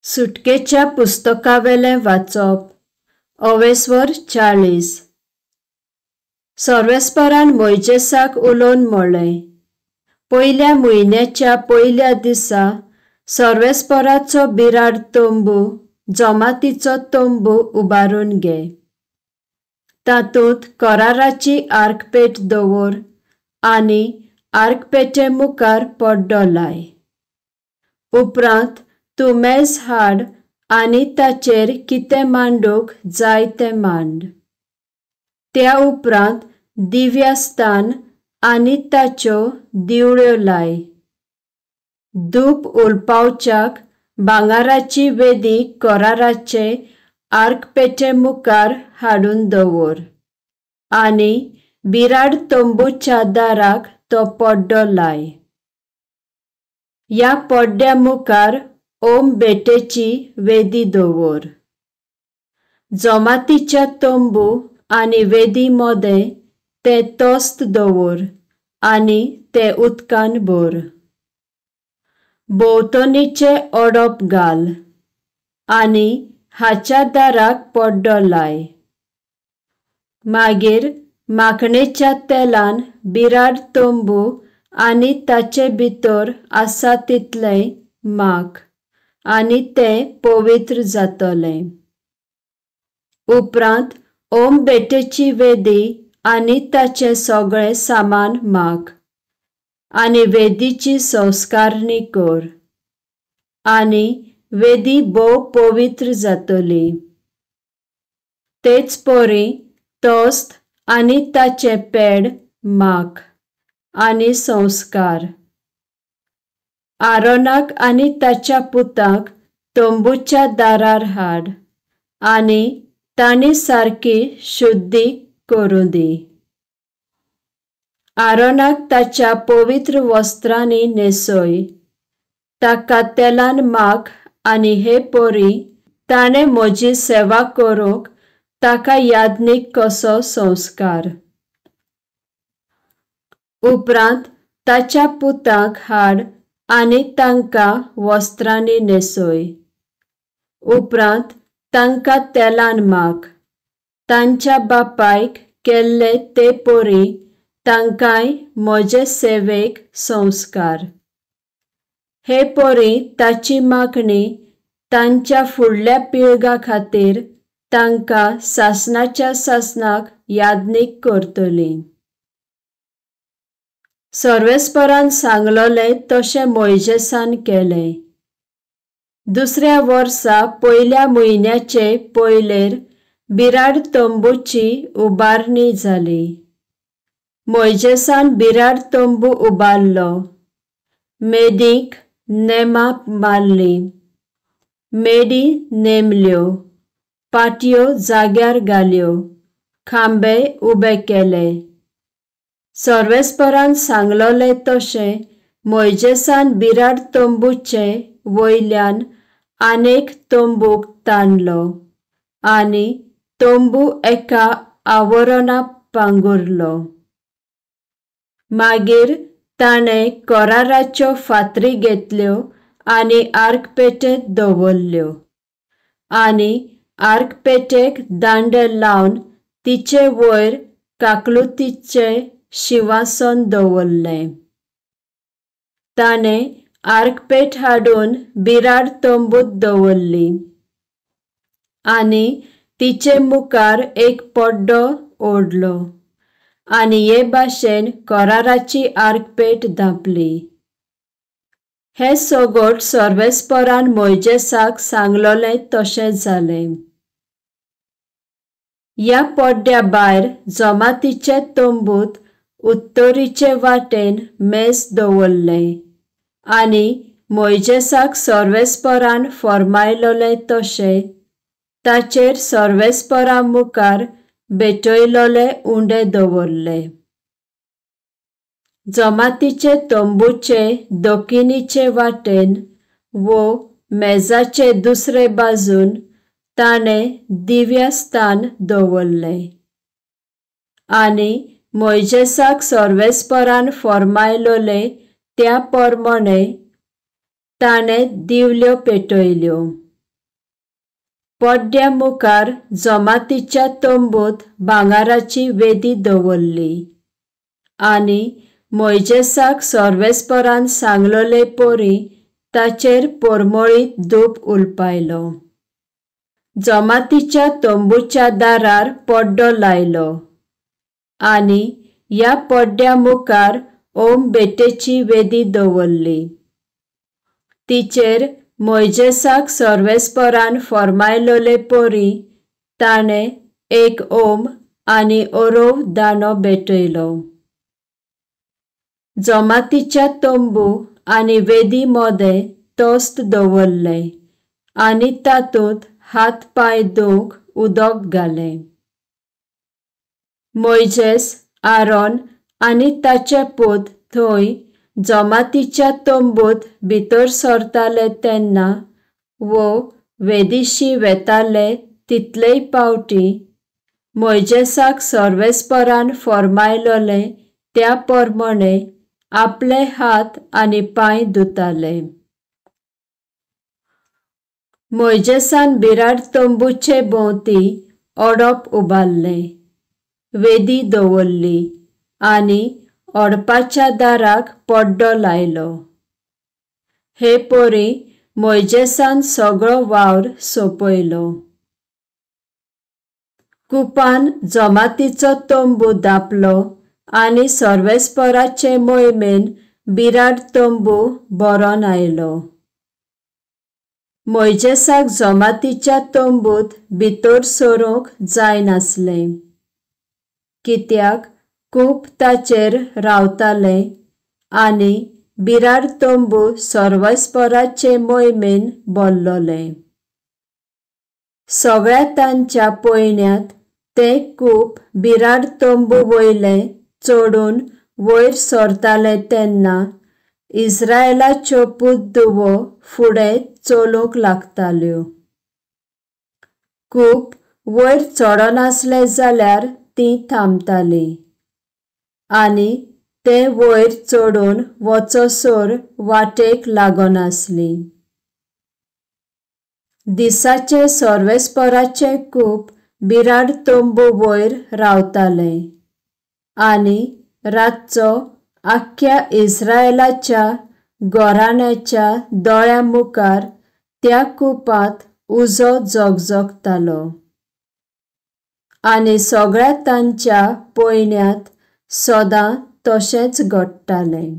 सुटकेच्या पुस्तकावेलें वाचप. अवेस्वर 40. सर्वेस्परान मोइजेसाक उलोवन म्हणलें, पयल्या म्हयन्याच्या पयल्या दिसा सर्वेस्पराचो बिराड तोंबू जमातीचो तोंबू उबारून घे. तातूंत कराराची आर्कपेट दवर आनी आर्कपेटे मुखार पड्डो लाय. उपरांत तूं मेज हाड आनी ताचेर कितें मांडूंक जाय तें मांड. त्या उपरांत दिव्यस्थान आनी ताच्यो दिवळ्यो लाय. धूप उलपावच्याक भांगाराची वेदी कराराचे आर्कपेटे मुखार हाडून दवर आनी बिराड तोंबूच्या दाराक तो पड्डो लाय. ह्या पड्ड्या मुखार ओम बेटेची वेदी दवर. जमातीच्या तोंबू आनी वेदी मोदें तें तोस्त दवर आनी तें उदकान भर. भोंवतणीचें ओडप घाल आनी हाच्या दाराक पड्डो लाय. मागीर माखणेच्या तेलान बिराड तोंबू आनी ताचे भितर आसा तितलें माख आनी तें पवित्र जातलें. उपरांत ओम बेटेची वेदी आनी ताचें सगळें सामान माख आनी वेदीची संस्कारणी कर आनी वेदी भोव पवित्र जातली. तेच परी तोस्त आनी ताचें पेड माख आनी संस्कार. आरोनाक आनी ताच्या पुताक तोंबूच्या दारार हाड आनी तांणी सारकी शुद्धी करूं दी. आरोनाक ताच्या पवित्र वस्त्रांनी न्हेसय. ताका तेलान माख आनी हे परी ताणें म्हजी सेवा करूंक ताका याज्ञीक कसो संस्कार. उपरांत ताच्या पुताक हाड आनी तांकां वस्त्रांनी न्हेसय. उपरांत तांकां तेलान माख. तांच्या बापायक केल्ले ते परी तांकांय म्हजे सेवेक संस्कार. हे परी ताची माखणी तांच्या फुडल्या पिळगा खातीर तांकां सासणाच्या सासणाक याज्ञीक करतली. सर्वेस्परान सांगलोलें तशें मोइजेसान केलें. दुसऱ्या वर्सा पयल्या म्हयन्याचे पयलेर बिराड तोंबूची उबारणी जाली. मोइजेसान बिराड तोंबू उबारलो. मेदीक नेमां मारलीं. मेडी नेमल्यो. पाटयो जाग्यार घाल्यो. खांबे उबे केले. सर्वेस्परान सांगलोलें तशें मोइजेसान बिराड तोंबूचे वयल्यान आनेक तोंबूक ताणलो आनी तोंबू एका आवरणा पांगुरलो. मागीर ताणें कराराच्यो फातरी घेतल्यो आनी आर्कपेटेंत दवरल्यो आनी आर्कपेटेक दांडे लावन तिचे वयर काकलुतीचें शिंवासन दवरलें. ताणें आर्कपेट हाडून बिराड तोंबूत दवरली आनी तिचे मुखार एक पड्डो ओडलो आनी हे भाशेन कराराची आर्कपेट धांपली. हें सगोट सर्वेस्परान मोइजेसाक सांगलोलें तशें जालें. ह्या पड्ड्या भायर जमातीचे तोंबूत उत्तरीचे वाटेन मेज दवरलें आनी मोइजेसाक सर्वेस्परान फर्मायलोलें तशें ताचेर सर्वेस्परा मुखार भेटयलोले उंडे दवरले. जमातीचे तोंबूचे दोकिनीचे वाटेन वो मेजाचे दुसरे बाजून ताणें दिव्यस्थान दवरलें आनी मोइजेसाक सर्वेस्परान फर्मायलोलें त्या प्रमाणे ताणें दिवल्यो पेटयल्यो. पड्ड्या मुखार जमातीच्या तंबूत भांगाराची वेदी दवरली आनी मोइजेसाक सर्वेस्परान सांगलोले पोरी ताचेर पोरमोळीत धूप उलपायलो। जमातीच्या तंबूच्या दारार पड्डो लायलो आनी ह्या पड्ड्या मुखार ओम बेटेची वेदी दवरली। तिचेर मोइजेसाक सर्वेस्परान फर्मायलोले पोरी ताणे एक ओम आनी ओरोव दानो भेटयलो। जमातीच्या तंबू आनी वेदी मोदे तोस्त दवरले आनी तातूंत हात पाय धुवंक उदक घालें। मोइजेस, आरोन आनी ताचे पूत थंय जमातीच्या तंबूत भितर सरताले तेन्ना वो वेदीशी वेताले तितलेय पावटी मोइजेसाक सर्वेस्परान फर्मायलोले त्या प्रमाणे आपले हात आनी पाय धुताले। मोइजेसान बिराड तंबूचे भोंवती ओडप उबारलें, वेदी दवरली आनी ओडपाच्या दाराक पड्डो लायलो। हे पोरी मोइजेसान सगळो वावर सोंपयलो। कुपान जमातीचो तंबू धापलो आनी सर्वेस्पराचे मोहिमेन बिराड तंबू भरोन आयलो। मोइजेसाक जमातीच्या तंबूत भितर सरूंक जायनासलें, कित्याक खूब ताचेर रावताले आनी बिराड तंबू सर्वेस्पराचे मोहिमेन भरलोले। सगळ्या तांच्या पयण्यात ते खूब बिराड तंबू वयले चडून वयर सरताले तेन्ना इस्रायेलाच्यो पुतधुवो फुडें चलूंक लागताल्यो। खूब वयर चडनासले जाल्यार तीं थांबतालीं आनी ते वयर चडून वचोसोर वाटेक लागनासलीं। दिसाचे सर्वेस्पराचे खूब बिराड तंबू वयर रावताले आनी रातचो आख्ख्या इस्रायेलाच्या घराण्याच्या दोळ्या मुखार त्या कुपांत उजो जगजगतालो आनी सगळ्या तांच्या पयण्यात सदां तशेंच घडटालें।